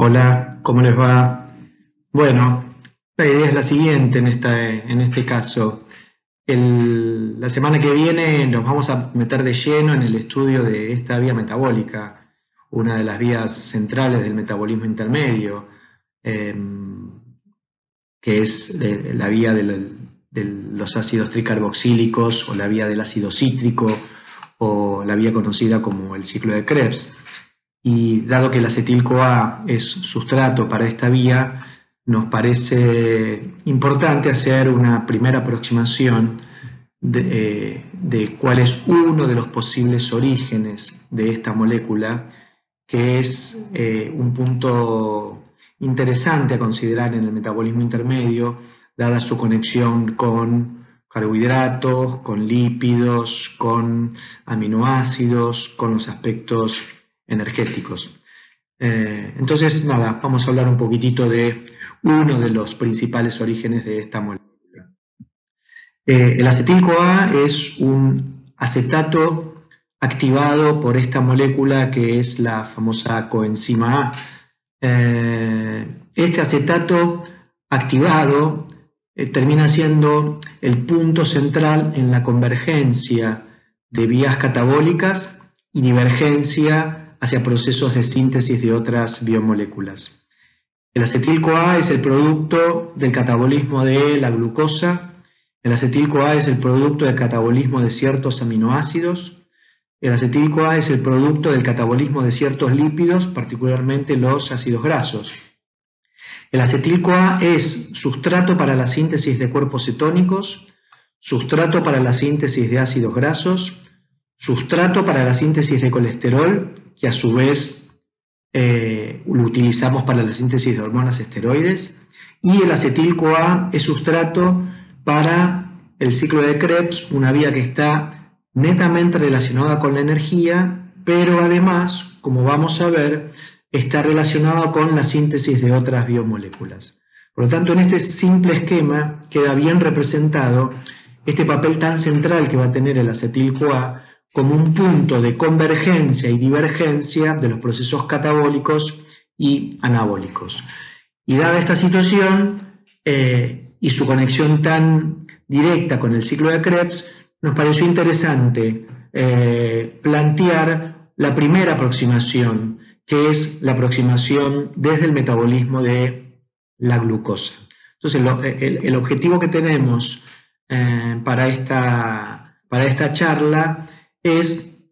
Hola, ¿cómo les va? Bueno, la idea es la siguiente en este caso. La semana que viene nos vamos a meter de lleno en el estudio de esta vía metabólica, una de las vías centrales del metabolismo intermedio, eh, que es la vía de los ácidos tricarboxílicos o la vía del ácido cítrico o la vía conocida como el ciclo de Krebs. Y dado que el acetil-CoA es sustrato para esta vía, nos parece importante hacer una primera aproximación de cuál es uno de los posibles orígenes de esta molécula, que es un punto interesante a considerar en el metabolismo intermedio, dada su conexión con carbohidratos, con lípidos, con aminoácidos, con los aspectos energéticos. Entonces, nada, vamos a hablar un poquitito de uno de los principales orígenes de esta molécula. El acetil-CoA es un acetato activado por esta molécula que es la famosa coenzima A. Este acetato activado termina siendo el punto central en la convergencia de vías catabólicas y divergencia hacia procesos de síntesis de otras biomoléculas. El acetil-CoA es el producto del catabolismo de la glucosa. El acetil-CoA es el producto del catabolismo de ciertos aminoácidos. El acetil-CoA es el producto del catabolismo de ciertos lípidos, particularmente los ácidos grasos. El acetil-CoA es sustrato para la síntesis de cuerpos cetónicos, sustrato para la síntesis de ácidos grasos, sustrato para la síntesis de colesterol, que a su vez lo utilizamos para la síntesis de hormonas esteroides, y el acetil-CoA es sustrato para el ciclo de Krebs, una vía que está netamente relacionada con la energía, pero además, como vamos a ver, está relacionada con la síntesis de otras biomoléculas. Por lo tanto, en este simple esquema queda bien representado este papel tan central que va a tener el acetil-CoA como un punto de convergencia y divergencia de los procesos catabólicos y anabólicos. Y dada esta situación y su conexión tan directa con el ciclo de Krebs, nos pareció interesante plantear la primera aproximación, que es la aproximación desde el metabolismo de la glucosa. Entonces, el objetivo que tenemos para esta charla es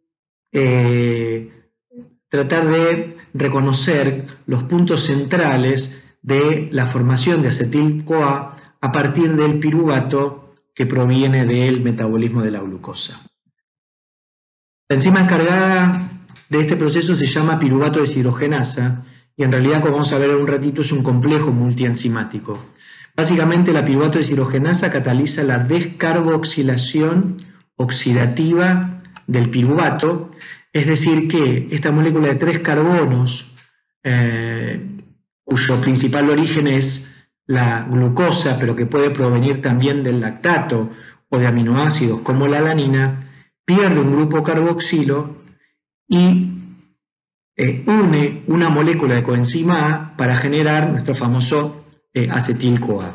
tratar de reconocer los puntos centrales de la formación de acetil-CoA a partir del piruvato que proviene del metabolismo de la glucosa. La enzima encargada de este proceso se llama piruvato deshidrogenasa y en realidad, como vamos a ver en un ratito, es un complejo multienzimático. Básicamente, la piruvato deshidrogenasa cataliza la descarboxilación oxidativa del piruvato, es decir que esta molécula de 3 carbonos, cuyo principal origen es la glucosa, pero que puede provenir también del lactato o de aminoácidos como la alanina, pierde un grupo carboxilo y une una molécula de coenzima A para generar nuestro famoso acetil-CoA.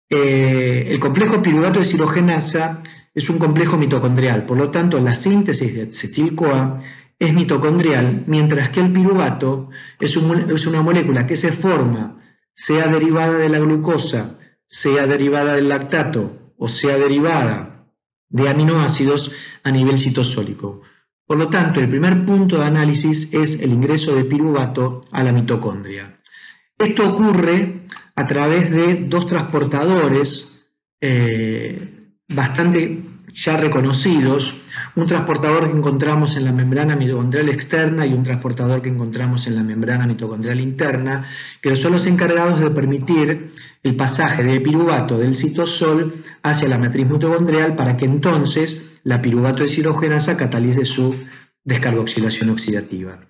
El complejo piruvato deshidrogenasa es un complejo mitocondrial, por lo tanto la síntesis de acetil-CoA es mitocondrial, mientras que el piruvato es una molécula que se forma, sea derivada de la glucosa, sea derivada del lactato o sea derivada de aminoácidos a nivel citosólico. Por lo tanto, el primer punto de análisis es el ingreso de piruvato a la mitocondria. Esto ocurre a través de dos transportadores bastante ya reconocidos, un transportador que encontramos en la membrana mitocondrial externa y un transportador que encontramos en la membrana mitocondrial interna, que son los encargados de permitir el pasaje de piruvato del citosol hacia la matriz mitocondrial para que entonces la piruvato deshidrogenasa catalice su descarboxilación oxidativa.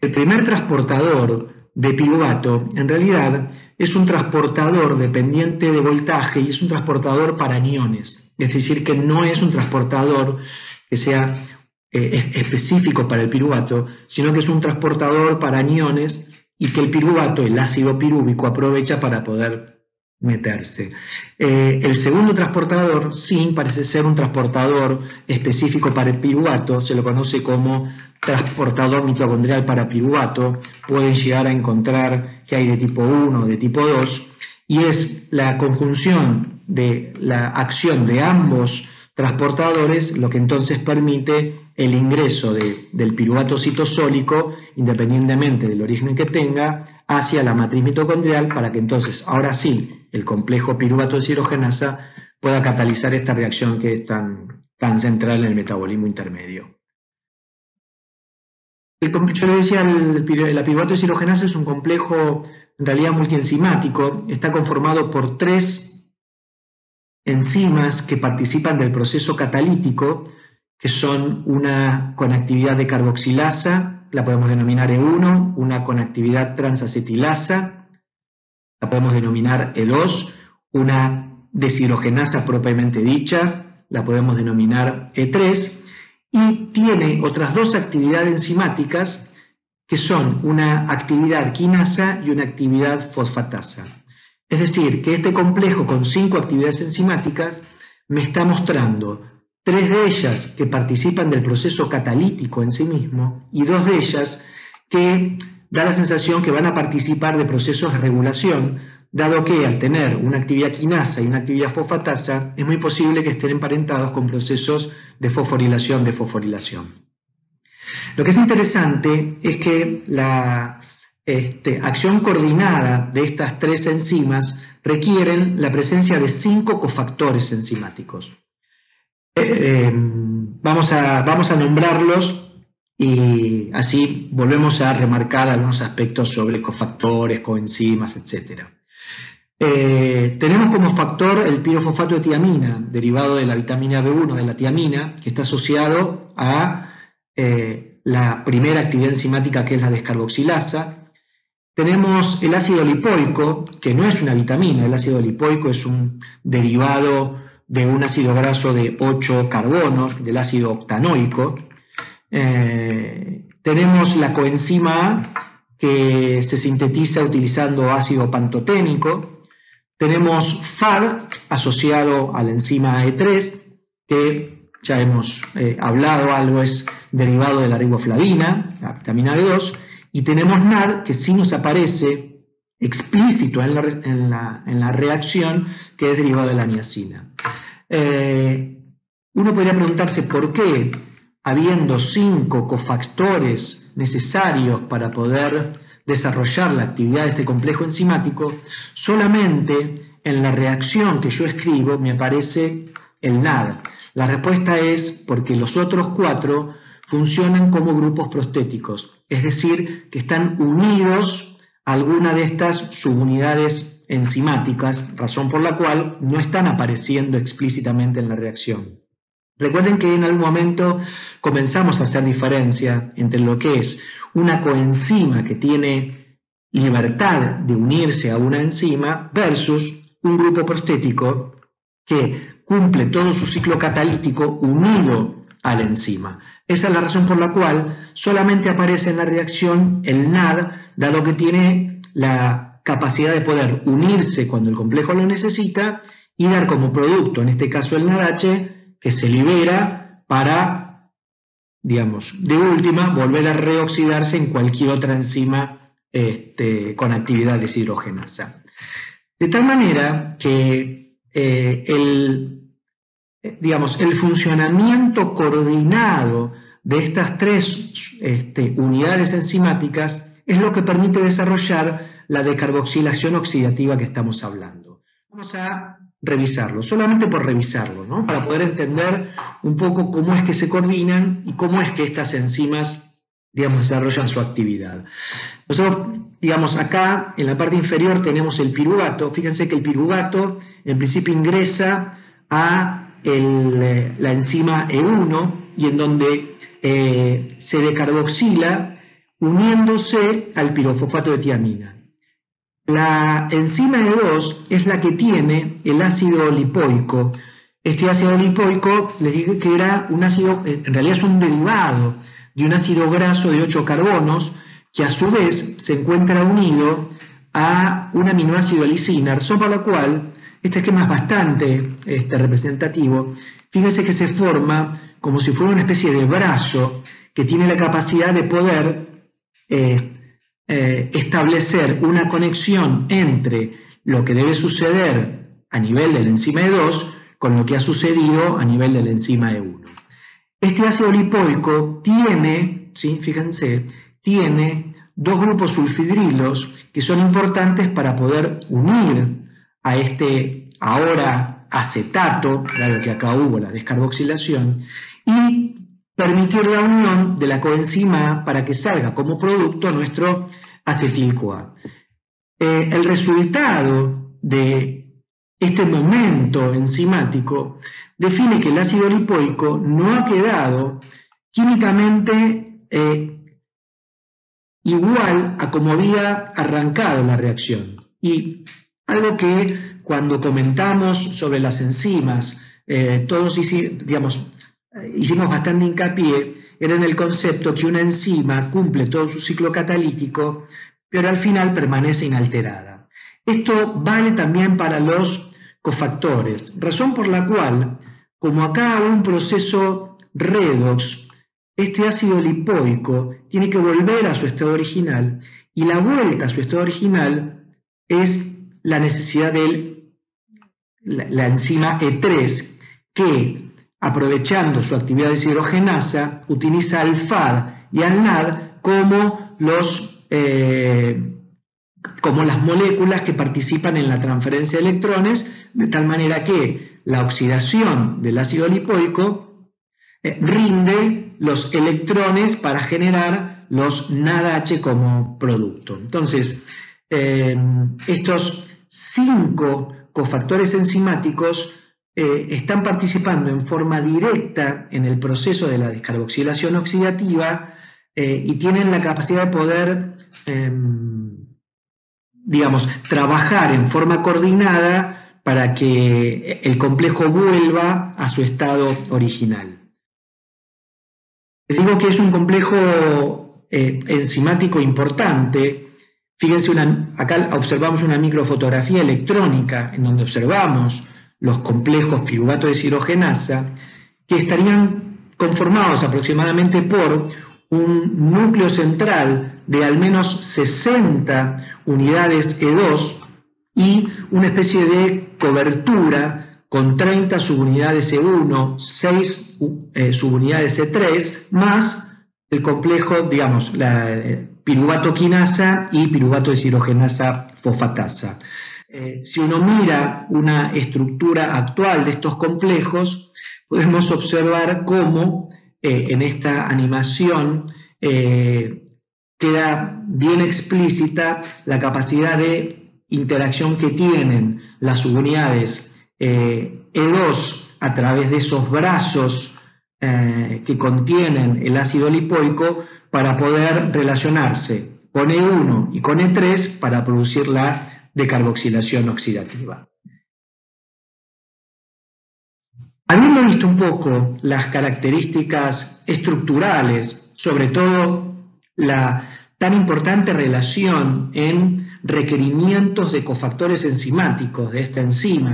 El primer transportador de piruvato en realidad es un transportador dependiente de voltaje y es un transportador para aniones, es decir que no es un transportador que sea específico para el piruvato, sino que es un transportador para aniones y que el piruvato, el ácido pirúvico, aprovecha para poder meterse. El segundo transportador, zinc, parece ser un transportador específico para el piruvato, se lo conoce como transportador mitocondrial para piruvato. Pueden llegar a encontrar que hay de tipo 1 o de tipo 2, y es la conjunción de la acción de ambos transportadores lo que entonces permite el ingreso del piruvato citosólico, independientemente del origen que tenga, hacia la matriz mitocondrial, para que entonces, ahora sí, el complejo piruvato deshidrogenasa pueda catalizar esta reacción que es tan central en el metabolismo intermedio. Yo le decía, la piruvato deshidrogenasa es un complejo en realidad multienzimático, está conformado por 3 enzimas que participan del proceso catalítico, que son una con actividad de carboxilasa, la podemos denominar E1, una con actividad transacetilasa, la podemos denominar E2, una deshidrogenasa propiamente dicha, la podemos denominar E3, y tiene otras 2 actividades enzimáticas que son una actividad quinasa y una actividad fosfatasa. Es decir, que este complejo con 5 actividades enzimáticas me está mostrando 3 de ellas que participan del proceso catalítico en sí mismo y 2 de ellas que da la sensación que van a participar de procesos de regulación, dado que al tener una actividad quinasa y una actividad fosfatasa es muy posible que estén emparentados con procesos de fosforilación. Lo que es interesante es que la acción coordinada de estas 3 enzimas requieren la presencia de 5 cofactores enzimáticos. Vamos a nombrarlos y así volvemos a remarcar algunos aspectos sobre cofactores, coenzimas, etc. Tenemos como factor el pirofosfato de tiamina, derivado de la vitamina B1 de la tiamina, que está asociado a la primera actividad enzimática, que es la descarboxilasa. Tenemos el ácido lipoico, que no es una vitamina, el ácido lipoico es un derivado de un ácido graso de 8 carbonos, del ácido octanoico. Tenemos la coenzima A, que se sintetiza utilizando ácido pantoténico. Tenemos FAD, asociado a la enzima E3, que ya hemos hablado, algo es derivado de la riboflavina, la vitamina B2, y tenemos NAD, que sí nos aparece explícito en la reacción, que es derivado de la niacina. Uno podría preguntarse por qué, habiendo 5 cofactores necesarios para poder desarrollar la actividad de este complejo enzimático, solamente en la reacción que yo escribo me aparece el NAD. La respuesta es porque los otros 4 funcionan como grupos prostéticos, es decir, que están unidos a alguna de estas subunidades enzimáticas, razón por la cual no están apareciendo explícitamente en la reacción. Recuerden que en algún momento comenzamos a hacer diferencia entre lo que es una coenzima que tiene libertad de unirse a una enzima versus un grupo prostético que cumple todo su ciclo catalítico unido a la enzima. Esa es la razón por la cual solamente aparece en la reacción el NAD, dado que tiene la capacidad de poder unirse cuando el complejo lo necesita y dar como producto, en este caso el NADH, que se libera para, digamos, de última, volver a reoxidarse en cualquier otra enzima con actividad deshidrogenasa. De tal manera que el funcionamiento coordinado de estas 3 unidades enzimáticas es lo que permite desarrollar la decarboxilación oxidativa que estamos hablando. Vamos a revisarlo, solamente por revisarlo, ¿no? Para poder entender un poco cómo es que se coordinan y cómo es que estas enzimas, desarrollan su actividad. Nosotros, acá en la parte inferior tenemos el piruvato. Fíjense que el piruvato en principio ingresa a la enzima E1 y en donde se decarboxila uniéndose al pirofosfato de tiamina. La enzima E2 es la que tiene el ácido lipoico. Este ácido lipoico, les dije que era un ácido, en realidad es un derivado de un ácido graso de 8 carbonos que a su vez se encuentra unido a un aminoácido lisina, razón por la cual este esquema es bastante representativo. Fíjense que se forma como si fuera una especie de brazo que tiene la capacidad de poder establecer una conexión entre lo que debe suceder a nivel de la enzima E2 con lo que ha sucedido a nivel de la enzima E1. Este ácido lipoico tiene, ¿sí? Fíjense, tiene dos grupos sulfidrilos que son importantes para poder unir a este ahora acetato, dado que acá hubo la descarboxilación, y permitir la unión de la coenzima A para que salga como producto nuestro acetil-CoA. El resultado de este momento enzimático define que el ácido lipoico no ha quedado químicamente igual a como había arrancado la reacción. Y algo que cuando comentamos sobre las enzimas, todos hicimos bastante hincapié, era en el concepto que una enzima cumple todo su ciclo catalítico, pero al final permanece inalterada. Esto vale también para los cofactores, razón por la cual, como acá hay un proceso redox, este ácido lipoico tiene que volver a su estado original, y la vuelta a su estado original es la necesidad de la enzima E3, que, aprovechando su actividad deshidrogenasa, utiliza al FAD y al NAD como las moléculas que participan en la transferencia de electrones, de tal manera que la oxidación del ácido lipoico rinde los electrones para generar los NADH como producto. Entonces, estos 5 cofactores enzimáticos están participando en forma directa en el proceso de la descarboxilación oxidativa y tienen la capacidad de poder, trabajar en forma coordinada para que el complejo vuelva a su estado original. Les digo que es un complejo enzimático importante. Fíjense, acá observamos una microfotografía electrónica en donde observamos los complejos piruvato deshidrogenasa que estarían conformados aproximadamente por un núcleo central de al menos 60 unidades E2 y una especie de cobertura con 30 subunidades E1, 6 subunidades E3, más el complejo, la piruvato quinasa y piruvato deshidrogenasa fosfatasa. Si uno mira una estructura actual de estos complejos, podemos observar cómo en esta animación queda bien explícita la capacidad de interacción que tienen las subunidades E2 a través de esos brazos que contienen el ácido lipoico para poder relacionarse con E1 y con E3 para producir la decarboxilación oxidativa. Habiendo visto un poco las características estructurales, sobre todo la tan importante relación en requerimientos de cofactores enzimáticos de esta enzima,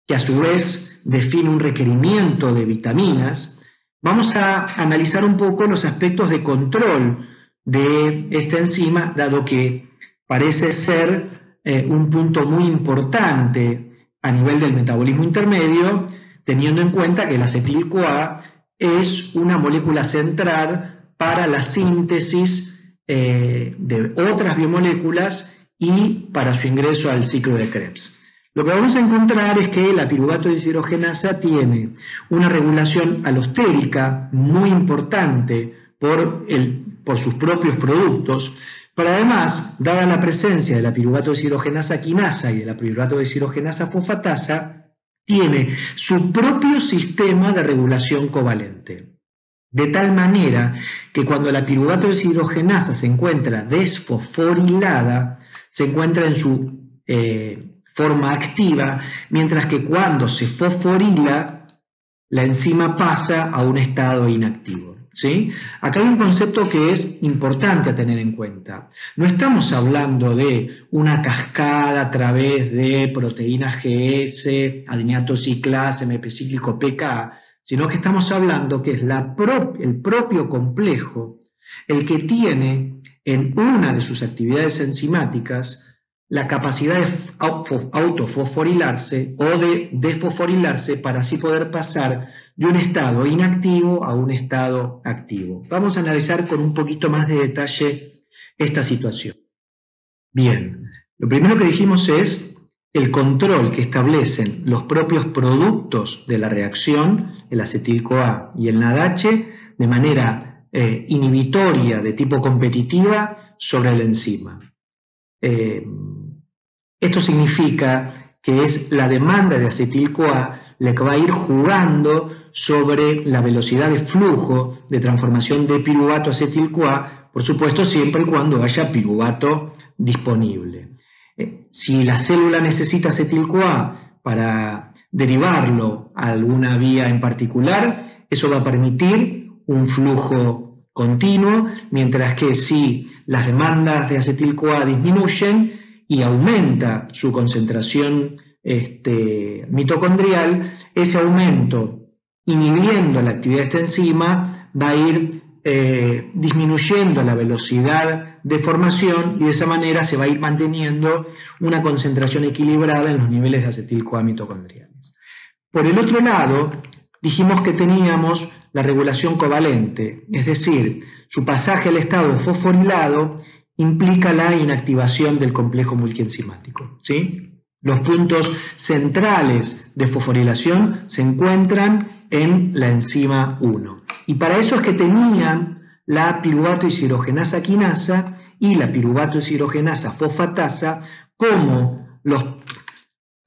que a su vez define un requerimiento de vitaminas, vamos a analizar un poco los aspectos de control de esta enzima, dado que parece ser un punto muy importante a nivel del metabolismo intermedio, teniendo en cuenta que el acetil-CoA es una molécula central para la síntesis de otras biomoléculas y para su ingreso al ciclo de Krebs. Lo que vamos a encontrar es que la piruvato deshidrogenasa tiene una regulación alostérica muy importante por sus propios productos, pero además, dada la presencia de la piruvato deshidrogenasa quinasa y de la piruvato deshidrogenasa fosfatasa, tiene su propio sistema de regulación covalente. De tal manera que cuando la piruvato deshidrogenasa se encuentra desfosforilada, se encuentra en su forma activa, mientras que cuando se fosforila, la enzima pasa a un estado inactivo. ¿sí? Acá hay un concepto que es importante a tener en cuenta. No estamos hablando de una cascada a través de proteínas GS, adeniato ciclasa, MP cíclico PK, sino que estamos hablando que es el propio complejo el que tiene en una de sus actividades enzimáticas la capacidad de autofosforilarse o de desfosforilarse para así poder pasar de un estado inactivo a un estado activo. Vamos a analizar con un poquito más de detalle esta situación. Bien, lo primero que dijimos es el control que establecen los propios productos de la reacción, el acetil-CoA y el NADH, de manera inhibitoria de tipo competitiva sobre la enzima. Esto significa que es la demanda de acetil-CoA la que va a ir jugando sobre la velocidad de flujo de transformación de piruvato a acetil-CoA, por supuesto siempre y cuando haya piruvato disponible. Si la célula necesita acetil-CoA para derivarlo a alguna vía en particular, eso va a permitir un flujo continuo, mientras que si las demandas de acetil-CoA disminuyen y aumenta su concentración mitocondrial, ese aumento, inhibiendo la actividad de esta enzima, va a ir disminuyendo la velocidad de formación y de esa manera se va a ir manteniendo una concentración equilibrada en los niveles de acetil-CoA mitocondriales. Por el otro lado, dijimos que teníamos la regulación covalente, es decir, su pasaje al estado fosforilado implica la inactivación del complejo multienzimático, ¿sí? Los puntos centrales de fosforilación se encuentran en la enzima 1. Y para eso es que tenían la piruvato deshidrogenasa quinasa y la piruvato deshidrogenasa fosfatasa como los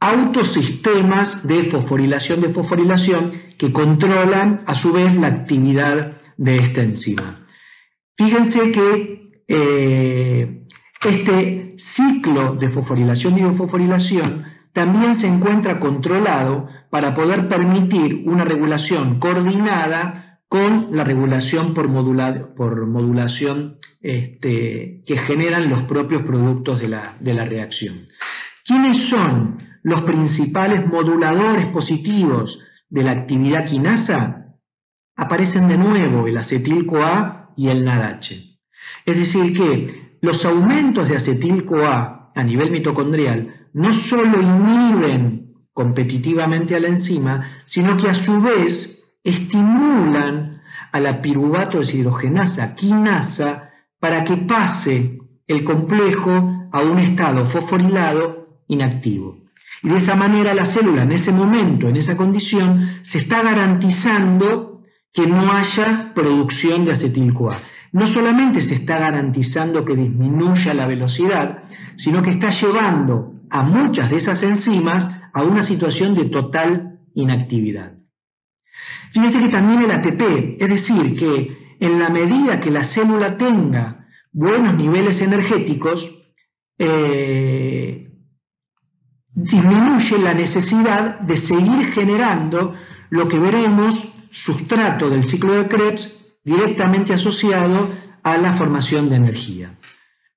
autosistemas de fosforilación que controlan a su vez la actividad de esta enzima. Fíjense que este ciclo de fosforilación y desfosforilación también se encuentra controlado para poder permitir una regulación coordinada con la regulación por modulación que generan los propios productos de la reacción. ¿Quiénes son los principales moduladores positivos de la actividad quinasa? Aparecen de nuevo el acetil-CoA y el NADH. Es decir que los aumentos de acetil-CoA a nivel mitocondrial no solo inhiben competitivamente a la enzima, sino que a su vez estimulan a la piruvato deshidrogenasa quinasa para que pase el complejo a un estado fosforilado inactivo. Y de esa manera la célula en ese momento, en esa condición, se está garantizando que no haya producción de acetil-CoA. No solamente se está garantizando que disminuya la velocidad, sino que está llevando a muchas de esas enzimas a una situación de total inactividad. Fíjense que también el ATP, es decir, que en la medida que la célula tenga buenos niveles energéticos, disminuye la necesidad de seguir generando lo que veremos sustrato del ciclo de Krebs directamente asociado a la formación de energía.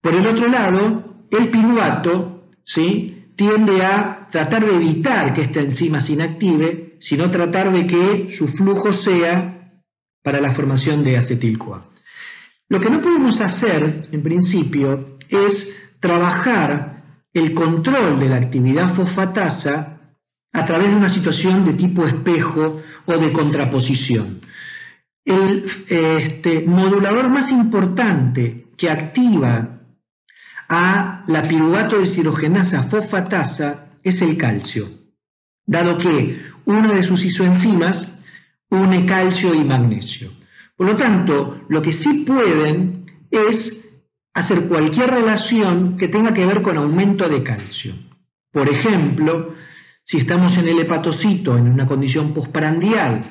Por el otro lado, el piruvato, ¿sí?, tiende a tratar de evitar que esta enzima se inactive, sino tratar de que su flujo sea para la formación de acetil-CoA. Lo que no podemos hacer, en principio, es trabajar el control de la actividad fosfatasa a través de una situación de tipo espejo o de contraposición. El modulador más importante que activa a la piruvato deshidrogenasa fosfatasa es el calcio, dado que una de sus isoenzimas une calcio y magnesio. Por lo tanto, lo que sí pueden es hacer cualquier relación que tenga que ver con aumento de calcio. Por ejemplo, si estamos en el hepatocito en una condición postprandial,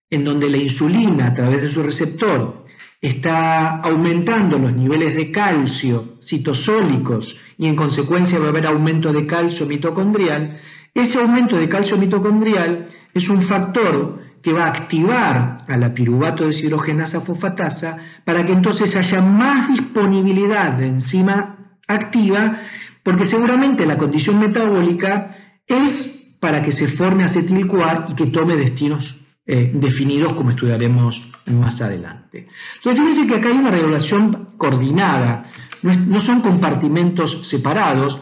en donde la insulina a través de su receptor está aumentando los niveles de calcio citosólicos y en consecuencia va a haber aumento de calcio mitocondrial, ese aumento de calcio mitocondrial es un factor que va a activar a la piruvato deshidrogenasa fosfatasa para que entonces haya más disponibilidad de enzima activa, porque seguramente la condición metabólica es para que se forme acetil-CoA y que tome destinos definidos, como estudiaremos más adelante. Entonces fíjense que acá hay una regulación coordinada, no son compartimentos separados,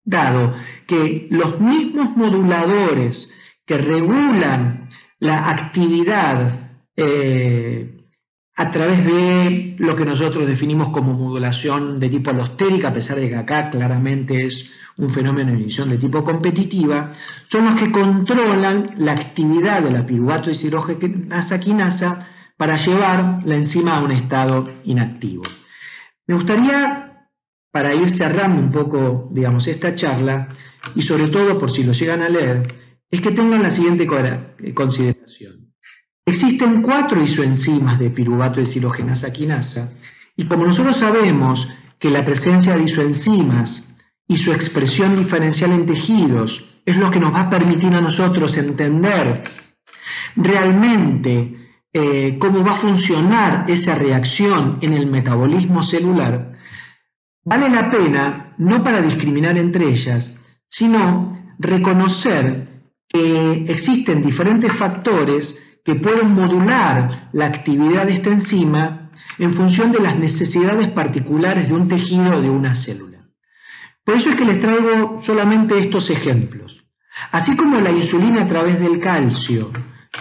dado que los mismos moduladores que regulan la actividad a través de lo que nosotros definimos como modulación de tipo alostérica, a pesar de que acá claramente es un fenómeno de inhibición de tipo competitiva, son los que controlan la actividad de la piruvato deshidrogenasa quinasa para llevar la enzima a un estado inactivo. Me gustaría, para ir cerrando un poco, digamos, esta charla, y sobre todo por si lo llegan a leer, es que tengan la siguiente consideración. Existen 4 isoenzimas de piruvato deshidrogenasa quinasa, y como nosotros sabemos que la presencia de isoenzimas y su expresión diferencial en tejidos es lo que nos va a permitir a nosotros entender realmente cómo va a funcionar esa reacción en el metabolismo celular, vale la pena, no para discriminar entre ellas, sino reconocer que existen diferentes factores que pueden modular la actividad de esta enzima en función de las necesidades particulares de un tejido o de una célula. Por eso es que les traigo solamente estos ejemplos. Así como la insulina a través del calcio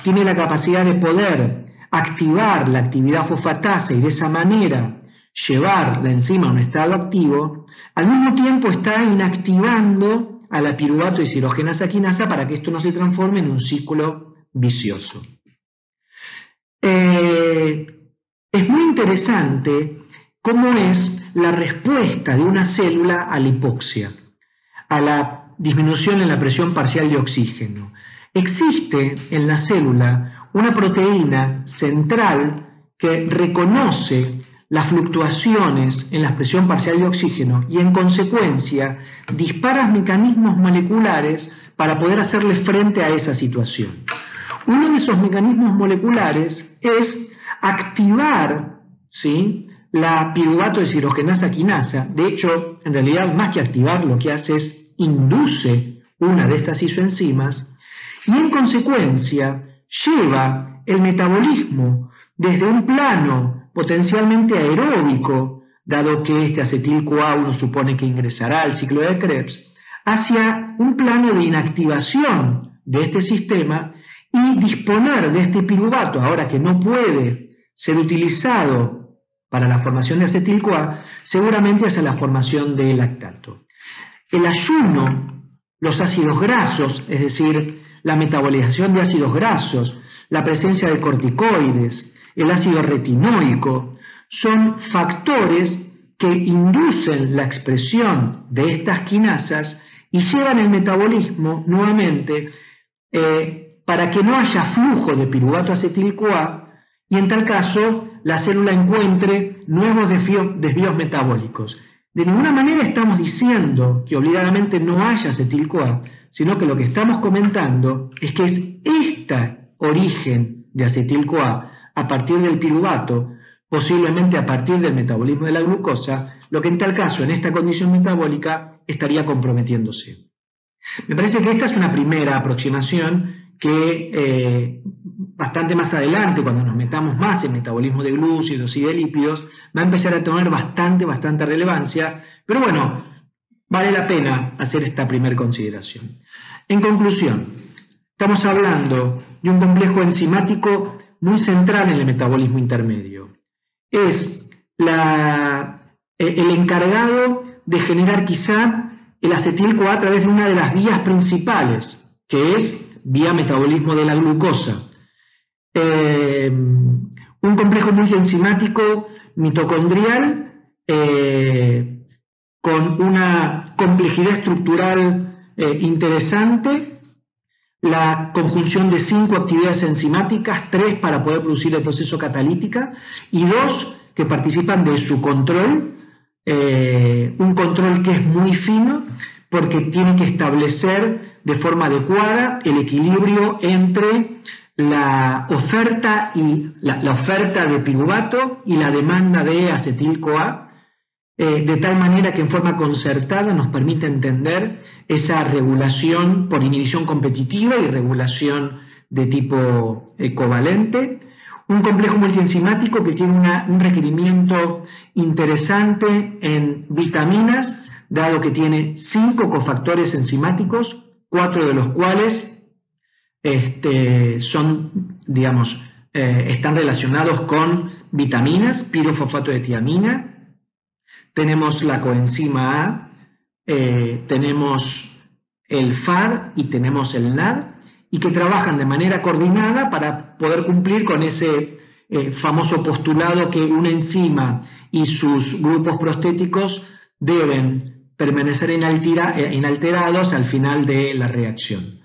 tiene la capacidad de poder activar la actividad fosfatasa y de esa manera llevar la enzima a un estado activo, al mismo tiempo está inactivando a la piruvato deshidrogenasa quinasa para que esto no se transforme en un ciclo vicioso. Es muy interesante cómo es la respuesta de una célula a la hipoxia, a la disminución en la presión parcial de oxígeno. Existe en la célula una proteína central que reconoce las fluctuaciones en la presión parcial de oxígeno y en consecuencia dispara mecanismos moleculares para poder hacerle frente a esa situación. Uno de esos mecanismos moleculares es activar, ¿sí?, la piruvato deshidrogenasa quinasa. De hecho, en realidad, más que activar, lo que hace es induce una de estas isoenzimas y en consecuencia lleva el metabolismo desde un plano potencialmente aeróbico, dado que este acetil-CoA uno supone que ingresará al ciclo de Krebs, hacia un plano de inactivación de este sistema y disponer de este piruvato, ahora que no puede ser utilizado para la formación de acetil-CoA, seguramente hacia la formación de lactato. El ayuno, los ácidos grasos, es decir, la metabolización de ácidos grasos, la presencia de corticoides, el ácido retinoico, son factores que inducen la expresión de estas quinasas y llevan el metabolismo nuevamente para que no haya flujo de piruvato acetil-CoA y en tal caso la célula encuentre nuevos desvíos metabólicos. De ninguna manera estamos diciendo que obligadamente no haya acetil-CoA, sino que lo que estamos comentando es que es este origen de acetil-CoA a partir del piruvato, posiblemente a partir del metabolismo de la glucosa, lo que en tal caso, en esta condición metabólica, estaría comprometiéndose. Me parece que esta es una primera aproximación que bastante más adelante, cuando nos metamos más en metabolismo de glúcidos y de lípidos, va a empezar a tener bastante relevancia, pero bueno, vale la pena hacer esta primera consideración. En conclusión, estamos hablando de un complejo enzimático muy central en el metabolismo intermedio. Es el encargado de generar quizá el acetil-CoA a través de una de las vías principales, que es vía metabolismo de la glucosa. Un complejo multienzimático mitocondrial con una complejidad estructural interesante, la conjunción de 5 actividades enzimáticas, 3 para poder producir el proceso catalítica y 2 que participan de su control, un control que es muy fino porque tiene que establecer de forma adecuada el equilibrio entre la oferta de piruvato y la demanda de acetil-CoA, de tal manera que en forma concertada nos permite entender esa regulación por inhibición competitiva y regulación de tipo covalente. Un complejo multienzimático que tiene un requerimiento interesante en vitaminas, dado que tiene 5 cofactores enzimáticos, 4 de los cuales están relacionados con vitaminas, pirofosfato de tiamina. Tenemos la coenzima A, tenemos el FAD y tenemos el NAD, y que trabajan de manera coordinada para poder cumplir con ese famoso postulado que una enzima y sus grupos prostéticos deben permanecer inalterados al final de la reacción.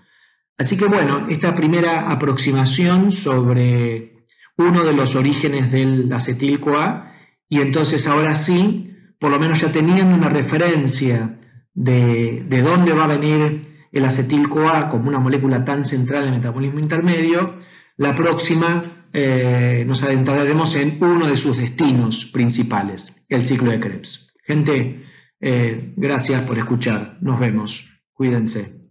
Así que bueno, esta primera aproximación sobre uno de los orígenes del acetil-CoA, y entonces ahora sí, por lo menos ya teniendo una referencia de dónde va a venir el acetil-CoA como una molécula tan central en el metabolismo intermedio, la próxima nos adentraremos en uno de sus destinos principales, el ciclo de Krebs. Gente, gracias por escuchar. Nos vemos. Cuídense.